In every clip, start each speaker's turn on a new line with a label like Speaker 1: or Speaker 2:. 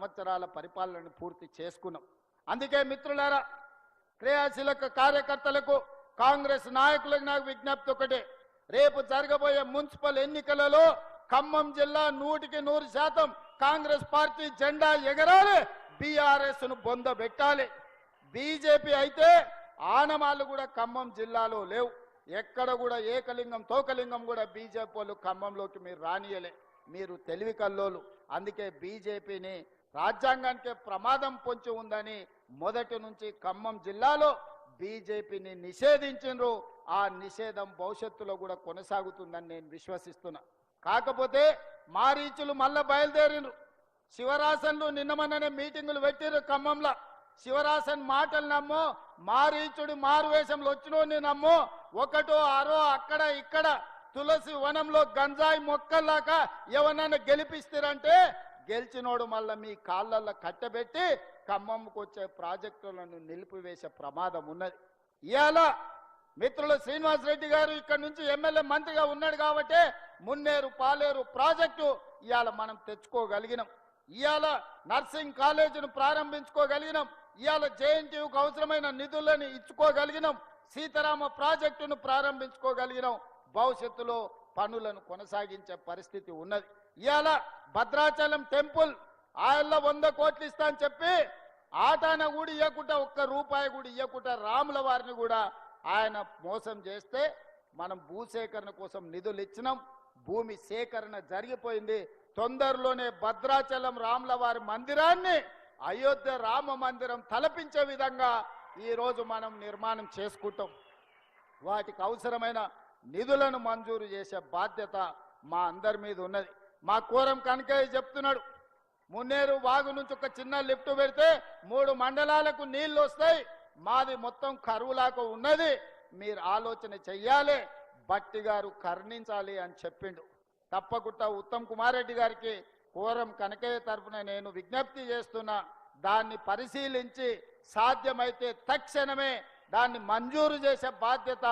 Speaker 1: సంవత్సరాల పరిపాలనను పూర్తి చేసుకున్నాం. అందుకే మిత్రులారా, క్రియాశీలక కార్యకర్తలకు, కాంగ్రెస్ నాయకులకు నాకు విజ్ఞప్తి ఒకటే, రేపు జరగబోయే మున్సిపల్ ఎన్నికలలో ఖమ్మం జిల్లా 100% కాంగ్రెస్ పార్టీ జెండా ఎగరాలి, బీఆర్ఎస్ ను బొందబెట్టాలి. బీజేపీ అయితే ఆనమాలు కూడా ఖమ్మం జిల్లాలో లేవు. ఎక్కడ కూడా ఏకలింగం తోకలింగం కూడా బీజేపీ వాళ్ళు ఖమ్మంలోకి మీరు రానియలే. మీరు తెలివి కల్లోలు. అందుకే బీజేపీని రాజ్యాంగానికి ప్రమాదం పొంచి ఉందని మొదటి నుంచి ఖమ్మం జిల్లాలో బీజేపీని నిషేధించిండ్రు. ఆ నిషేధం భవిష్యత్తులో కూడా కొనసాగుతుందని నేను విశ్వసిస్తున్నా. కాకపోతే మారీచులు మళ్ళా బయలుదేరిండ్రు. శివరాసన్లు నిన్నమన్ననే మీటింగులు పెట్టిర్రు ఖమ్మంలో. శివరాసన్ మాటలు నమ్మో, మారీచుడు మారువేషంలో వచ్చినోని నమ్మో, ఒకటో ఆరో అక్కడ ఇక్కడ తులసి వనంలో గంజాయి మొక్కల్లాగా ఎవరన్నా గెలిపిస్తారంటే గెలిచినోడు మళ్ళీ మీ కాళ్ళల్లో కట్టబెట్టి ఖమ్మంకు వచ్చే ప్రాజెక్టులను నిలిపివేసే ప్రమాదం ఉన్నది. ఇవాళ మిత్రులు శ్రీనివాసరెడ్డి గారు ఇక్కడ నుంచి ఎమ్మెల్యే మంత్రిగా ఉన్నాడు కాబట్టి మున్నేరు పాలేరు ప్రాజెక్టు ఇవాళ మనం తెచ్చుకోగలిగినాం. ఇవాళ నర్సింగ్ కాలేజీను ప్రారంభించుకోగలిగినాం. ఇవాళ జేఎన్టీయూకు అవసరమైన నిధులను ఇచ్చుకోగలిగినాం. సీతారామ ప్రాజెక్టును ప్రారంభించుకోగలిగినాం. భవిష్యత్తులో పనులను కొనసాగించే పరిస్థితి ఉన్నది. ఇవాళ భద్రాచలం టెంపుల్ ఆయల్లో 100 కోట్లు ఇస్తా అని చెప్పి ఆటాన కూడా ఇవ్వకుండా, ఒక్క రూపాయి కూడా ఇవ్వకుండా రాముల వారిని కూడా ఆయన మోసం చేస్తే మనం భూసేకరణ కోసం నిధులు ఇచ్చినాం. భూమి సేకరణ జరిగిపోయింది. తొందరలోనే భద్రాచలం రాముల వారి మందిరాన్ని అయోధ్య రామ మందిరం తలపించే విధంగా ఈరోజు మనం నిర్మాణం చేసుకుంటాం. వాటికి అవసరమైన నిధులను మంజూరు చేసే బాధ్యత మా అందరి మీద ఉన్నది. మా కోరం కనకయ్య చెప్తున్నాడు, మున్నేరు వాగు నుంచి ఒక చిన్న లిఫ్ట్ పెడితే 3 మండలాలకు నీళ్లు వస్తాయి. మాది మొత్తం కరువులాగా ఉన్నది, మీరు ఆలోచన చెయ్యాలి, బట్టి గారు కరుణించాలి అని చెప్పిండు. తప్పకుండా ఉత్తమ్ కుమార్ రెడ్డి గారికి కోరం కనకయ్య తరఫున నేను విజ్ఞప్తి చేస్తున్నా, దాన్ని పరిశీలించి సాధ్యమైతే తక్షణమే దాన్ని మంజూరు చేసే బాధ్యత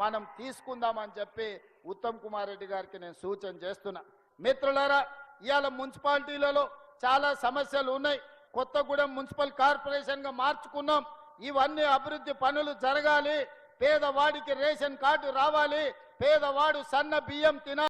Speaker 1: మనం తీసుకుందామని చెప్పి ఉత్తమ్ కుమార్ రెడ్డి గారికి నేను సూచన చేస్తున్నా. మిత్రులారా, ఇవాళ మున్సిపాలిటీలలో చాలా సమస్యలు ఉన్నాయి. కొత్తగూడెం మున్సిపల్ కార్పొరేషన్గా మార్చుకున్నాం. ఇవన్నీ అభివృద్ధి పనులు జరగాలి. పేదవాడికి రేషన్ కార్డు రావాలి. పేదవాడు సన్న బియ్యం తినాలి.